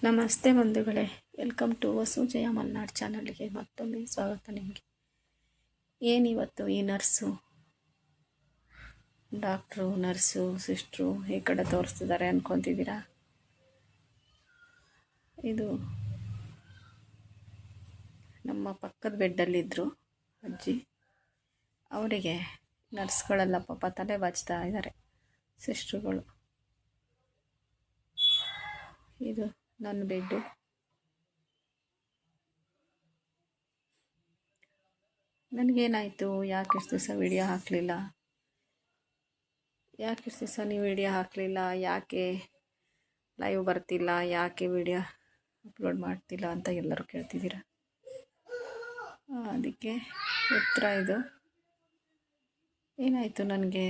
ನಮಸ್ತೆ ಬಂಧುಗಳೇ, welcome to ವಸು ಜಯ ಮಲ್ನಾಡ್ ಚಾನಲ್ಗೆ ಮತ್ತೊಮ್ಮೆ ಸ್ವಾಗತ ನಿಮಗೆ. ಏನಿವತ್ತು ಈ ಡಾಕ್ಟ್ರು ನರ್ಸು ಸಿಸ್ಟ್ರು ಈ ಕಡೆ ತೋರಿಸ್ತಿದ್ದಾರೆ ಅಂದ್ಕೊತಿದ್ದೀರಾ? ಇದು ನಮ್ಮ ಪಕ್ಕದ ಬೆಡ್ಡಲ್ಲಿದ್ದರು ಅಜ್ಜಿ. ಅವರಿಗೆ ನರ್ಸ್ಗಳೆಲ್ಲ ಪಾಪ ತಲೆ ಬಾಚ್ತಾ ಇದ್ದಾರೆ, ಸಿಸ್ಟ್ರುಗಳು. ಇದು ನನ್ನ ಬೆಡ್ಡು. ನನಗೇನಾಯಿತು, ಯಾಕೆ ಇಷ್ಟು ದಿವಸ ವಿಡಿಯೋ ಹಾಕಲಿಲ್ಲ, ನೀವು ವಿಡಿಯೋ ಹಾಕಲಿಲ್ಲ, ಯಾಕೆ ಲೈವ್ ಬರ್ತಿಲ್ಲ, ಯಾಕೆ ವಿಡಿಯೋ ಅಪ್ಲೋಡ್ ಮಾಡ್ತಿಲ್ಲ ಅಂತ ಎಲ್ಲರೂ ಕೇಳ್ತಿದ್ದೀರ. ಅದಕ್ಕೆ ಉತ್ತರ ಇದು. ಏನಾಯಿತು ನನಗೆ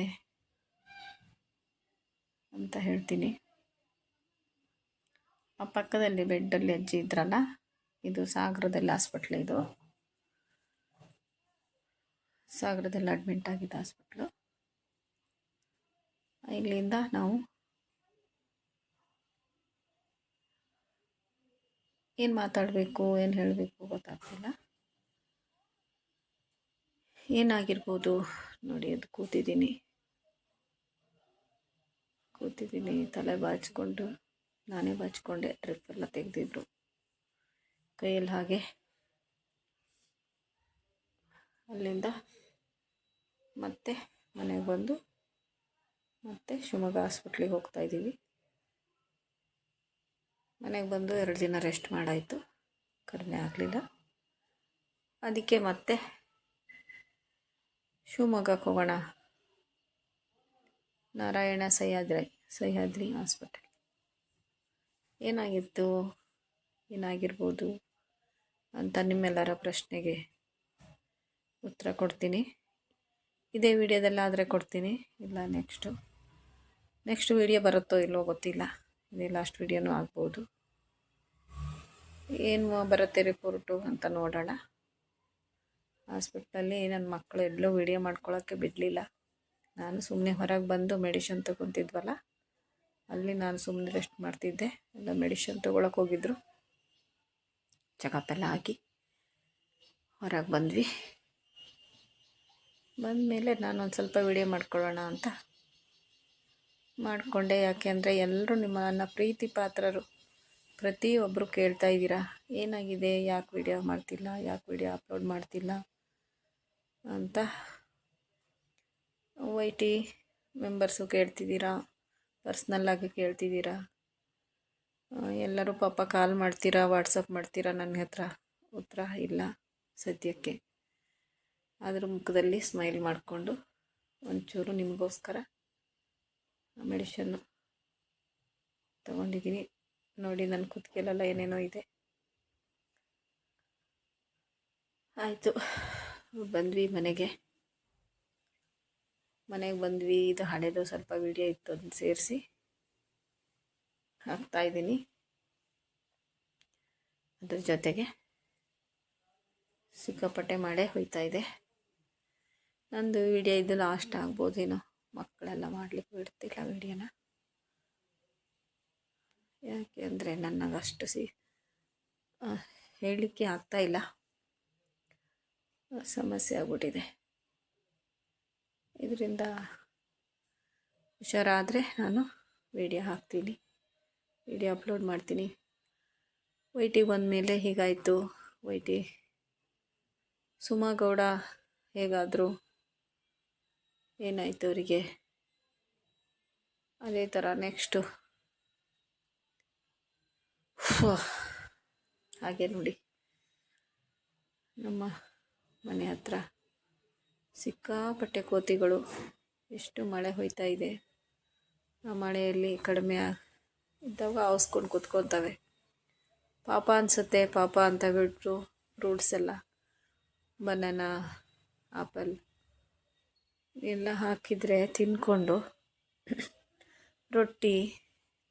ಅಂತ ಹೇಳ್ತೀನಿ. ಆ ಪಕ್ಕದಲ್ಲಿ ಬೆಡ್ಡಲ್ಲಿ ಅಜ್ಜಿ ಇದ್ರಲ್ಲ, ಇದು ಸಾಗರದಲ್ಲಿ ಹಾಸ್ಪಿಟ್ಲ್. ಇದು ಸಾಗರದಲ್ಲಿ ಅಡ್ಮಿಂಟ್ ಆಗಿದ್ದ ಹಾಸ್ಪಿಟ್ಲು. ಇಲ್ಲಿಂದ ನಾವು ಏನು ಮಾತಾಡಬೇಕು, ಏನು ಹೇಳಬೇಕು ಗೊತ್ತಾಗ್ತಿಲ್ಲ. ಏನಾಗಿರ್ಬೋದು ನೋಡಿ, ಅದು ಕೂತಿದ್ದೀನಿ, ತಲೆ ಬಾಚಿಕೊಂಡು, ನಾನೇ ಬಾಚಿಕೊಂಡೆ. ಡ್ರಿಪ್ ಎಲ್ಲ ತೆಗೆದಿದ್ರು ಕೈಯಲ್ಲಿ. ಹಾಗೆ ಅಲ್ಲಿಂದ ಮತ್ತೆ ಮನೆಗೆ ಬಂದು ಮತ್ತೆ ಶಿವಮೊಗ್ಗ ಹಾಸ್ಪಿಟ್ಲಿಗೆ ಹೋಗ್ತಾಯಿದ್ದೀವಿ. ಮನೆಗೆ ಬಂದು 2 ದಿನ ರೆಸ್ಟ್ ಮಾಡಾಯಿತು, ಕಡಿಮೆ ಆಗಲಿಲ್ಲ. ಅದಕ್ಕೆ ಮತ್ತೆ ಶಿವಮೊಗ್ಗಕ್ಕೆ ಹೋಗೋಣ, ನಾರಾಯಣ ಸಹ್ಯಾದ್ರಿ ಹಾಸ್ಪಿಟಲ್. ಏನಾಗಿರ್ಬೋದು ಅಂತ ನಿಮ್ಮೆಲ್ಲರ ಪ್ರಶ್ನೆಗೆ ಉತ್ತರ ಕೊಡ್ತೀನಿ. ಇದೇ ವಿಡಿಯೋದಲ್ಲಾದರೆ ಕೊಡ್ತೀನಿ, ಇಲ್ಲ ನೆಕ್ಸ್ಟ್ ವಿಡಿಯೋ ಬರುತ್ತೋ ಇಲ್ಲೋ ಗೊತ್ತಿಲ್ಲ. ಇದೇ ಲಾಸ್ಟ್ ವಿಡಿಯೋನೂ ಆಗ್ಬೋದು. ಏನು ಬರುತ್ತೆ ರಿಪೋರ್ಟು ಅಂತ ನೋಡೋಣ. ಹಾಸ್ಪಿಟ್ಲಲ್ಲಿ ನನ್ನ ಮಕ್ಕಳು ಎಲ್ಲೋ ವಿಡಿಯೋ ಮಾಡ್ಕೊಳ್ಳೋಕ್ಕೆ ಬಿಡಲಿಲ್ಲ. ನಾನು ಸುಮ್ಮನೆ ಹೊರಗೆ ಬಂದು ಮೆಡಿಷನ್ ತೊಗೊತಿದ್ವಲ್ಲ, ಅಲ್ಲಿ ನಾನು ಸುಮ್ಮನೆ ರೆಸ್ಟ್ ಮಾಡ್ತಿದ್ದೆ. ಎಲ್ಲ ಮೆಡಿಷನ್ ತೊಗೊಳಕ್ಕೆ ಹೋಗಿದ್ರು. ಚೆಕಪ್ ಎಲ್ಲ ಆಗಿ ಹೊರಗೆ ಬಂದ್ವಿ. ಬಂದಮೇಲೆ ನಾನು ಒಂದು ಸ್ವಲ್ಪ ವಿಡಿಯೋ ಮಾಡ್ಕೊಳ್ಳೋಣ ಅಂತ ಮಾಡಿಕೊಂಡೆ. ಯಾಕೆಂದರೆ ಎಲ್ಲರೂ ನನ್ನ ಪ್ರೀತಿ ಪಾತ್ರರು ಪ್ರತಿಯೊಬ್ಬರು ಕೇಳ್ತಾ ಇದ್ದೀರಾ, ಏನಾಗಿದೆ, ಯಾಕೆ ವಿಡಿಯೋ ಮಾಡ್ತಿಲ್ಲ, ಯಾಕೆ ವಿಡಿಯೋ ಅಪ್ಲೋಡ್ ಮಾಡ್ತಿಲ್ಲ ಅಂತ. YT ಮೆಂಬರ್ಸು ಕೇಳ್ತಿದ್ದೀರಾ, ಪರ್ಸ್ನಲ್ಲಾಗಿ ಕೇಳ್ತಿದ್ದೀರಾ. ಎಲ್ಲರೂ ಪಾಪ ಕಾಲ್ ಮಾಡ್ತೀರಾ, ವಾಟ್ಸಪ್ ಮಾಡ್ತೀರಾ. ನನ್ನ ಹತ್ರ ಉತ್ತರ ಇಲ್ಲ ಸದ್ಯಕ್ಕೆ. ಅದ್ರ ಮುಖದಲ್ಲಿ ಸ್ಮೈಲ್ ಮಾಡಿಕೊಂಡು ಒಂಚೂರು ನಿಮಗೋಸ್ಕರ ಮೆಡಿಷನ್ನು ತಗೊಂಡಿದ್ದೀನಿ. ನೋಡಿ, ನನ್ನ ಕುತ್ತಿಗೆಲೆಲ್ಲ ಏನೇನೋ ಇದೆ. ಆಯಿತು, ಬಂದ್ವಿ ಮನೆಗೆ ಬಂದ್ವಿ. ಇದು ಹಳೆದು ಸ್ವಲ್ಪ ವಿಡಿಯೋ ಇತ್ತು, ಅದನ್ನು ಸೇರಿಸಿ ಹಾಕ್ತಾಯಿದ್ದೀನಿ. ಅದ್ರ ಜೊತೆಗೆ ಸಿಕ್ಕಾಪಟ್ಟೆ ಮಳೆ ಹೋಯ್ತಾ ಇದೆ. ನಂದು ವಿಡಿಯೋ ಇದು ಲಾಸ್ಟ್ ಆಗ್ಬೋದೇನೋ, ಮಕ್ಕಳೆಲ್ಲ ಮಾಡಲಿಕ್ಕೆ ಬಿಡ್ತಿಲ್ಲ ವಿಡಿಯೋನ. ಯಾಕೆ ಅಂದರೆ ನನಗಷ್ಟು ಹೇಳಲಿಕ್ಕೆ ಆಗ್ತಾಯಿಲ್ಲ, ಸಮಸ್ಯೆ ಆಗ್ಬಿಟ್ಟಿದೆ. ಇದರಿಂದ ಹುಷಾರಾದರೆ ನಾನು ವಿಡಿಯೋ ಹಾಕ್ತೀನಿ, ವಿಡಿಯೋ ಅಪ್ಲೋಡ್ ಮಾಡ್ತೀನಿ. YT ಬಂದಮೇಲೆ ಹೀಗಾಯಿತು. YT ಸುಮಗೌಡ ಹೇಗಾದರೂ, ಏನಾಯಿತು ಅವರಿಗೆ, ಅದೇ ಥರ ನೆಕ್ಸ್ಟು ಹಾಗೆ ನೋಡಿ, ನಮ್ಮ ಮನೆ ಹತ್ರ ಸಿಕ್ಕಾಪಟ್ಟೆ ಕೋತಿಗಳು. ಎಷ್ಟು ಮಳೆ ಹೋಯ್ತಾ ಇದೆ. ಆ ಮಳೆಯಲ್ಲಿ ಕಡಿಮೆ ಇದ್ದಾಗ ಹಾಸ್ಕೊಂಡು ಕೂತ್ಕೊತವೆ. ಪಾಪ ಅನಿಸುತ್ತೆ, ಪಾಪ ಅಂತ ಬಿಟ್ಟರು ಫ್ರೂಟ್ಸ್ ಎಲ್ಲ, ಬನಾನಾ, ಆಪಲ್ ಎಲ್ಲ ಹಾಕಿದರೆ ತಿಂದ್ಕೊಂಡು, ರೊಟ್ಟಿ,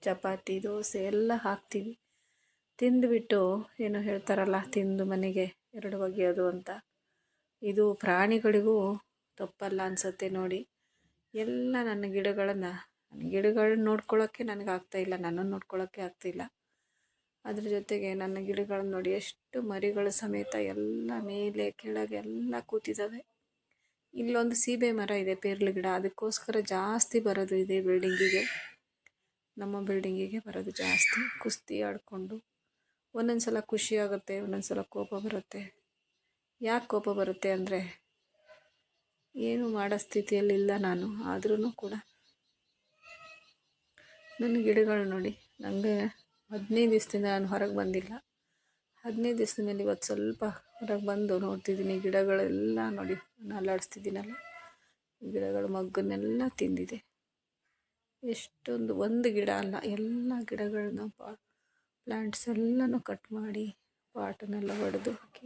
ಚಪಾತಿ, ದೋಸೆ ಎಲ್ಲ ಹಾಕ್ತೀವಿ. ತಿಂದುಬಿಟ್ಟು ಏನೋ ಹೇಳ್ತಾರಲ್ಲ, ತಿಂದು ಮನೆಗೆ 2 ಒಗೆಯೋದು ಅಂತ. ಇದು ಪ್ರಾಣಿಗಳಿಗೂ ತಪ್ಪಲ್ಲ ಅನಿಸುತ್ತೆ ನೋಡಿ. ಎಲ್ಲ ನನ್ನ ಗಿಡಗಳನ್ನ ನೋಡ್ಕೊಳ್ಳೋಕ್ಕೆ ನನಗೆ ಆಗ್ತಾಯಿಲ್ಲ, ನನ್ನನ್ನು ನೋಡ್ಕೊಳ್ಳೋಕ್ಕೆ ಆಗ್ತಾಯಿಲ್ಲ. ಅದ್ರ ಜೊತೆಗೆ ನನ್ನ ಗಿಡಗಳನ್ನು ನೋಡಿ ಎಷ್ಟು ಮರಿಗಳ ಸಮೇತ ಎಲ್ಲ ಮೇಲೆ ಕೆಳಗೆ ಎಲ್ಲ ಕೂತಿದ್ದಾವೆ. ಇಲ್ಲೊಂದು ಸೀಬೆ ಮರ ಇದೆ, ಪೇರ್ಲೆ ಗಿಡ, ಅದಕ್ಕೋಸ್ಕರ ಜಾಸ್ತಿ ಬರೋದು ಇದೆ ಬಿಲ್ಡಿಂಗಿಗೆ. ನಮ್ಮ ಬಿಲ್ಡಿಂಗಿಗೆ ಬರೋದು ಜಾಸ್ತಿ. ಕುಸ್ತಿ ಆಡಿಕೊಂಡು ಒಂದೊಂದು ಸಲ ಖುಷಿ ಆಗುತ್ತೆ, ಒಂದೊಂದು ಸಲ ಕೋಪ ಬರುತ್ತೆ. ಯಾಕೆ ಕೋಪ ಬರುತ್ತೆ ಅಂದರೆ ಏನು ಮಾಡೋ ಸ್ಥಿತಿಯಲ್ಲಿಲ್ಲ ನಾನು. ಆದ್ರೂ ಕೂಡ ನನ್ನ ಗಿಡಗಳು ನೋಡಿ, ನನಗೆ 15 ದಿವಸದಿಂದ ನಾನು ಹೊರಗೆ ಬಂದಿಲ್ಲ. 15 ದಿವಸದ ಮೇಲೆ ಇವತ್ತು ಸ್ವಲ್ಪ ಹೊರಗೆ ಬಂದು ನೋಡ್ತಿದ್ದೀನಿ. ಗಿಡಗಳೆಲ್ಲ ನೋಡಿ, ನಾನು ಅಲ್ಲಾಡಿಸ್ತಿದ್ದೀನಲ್ಲ, ಗಿಡಗಳು ಮಗ್ಗನ್ನೆಲ್ಲ ತಿಂದಿದೆ. ಎಷ್ಟೊಂದು, ಒಂದು ಗಿಡ ಅಲ್ಲ, ಎಲ್ಲ ಗಿಡಗಳನ್ನ ಪ್ಲ್ಯಾಂಟ್ಸ್ ಎಲ್ಲನೂ ಕಟ್ ಮಾಡಿ ಪಾಟನ್ನೆಲ್ಲ ಒಡೆದು ಹಾಕಿ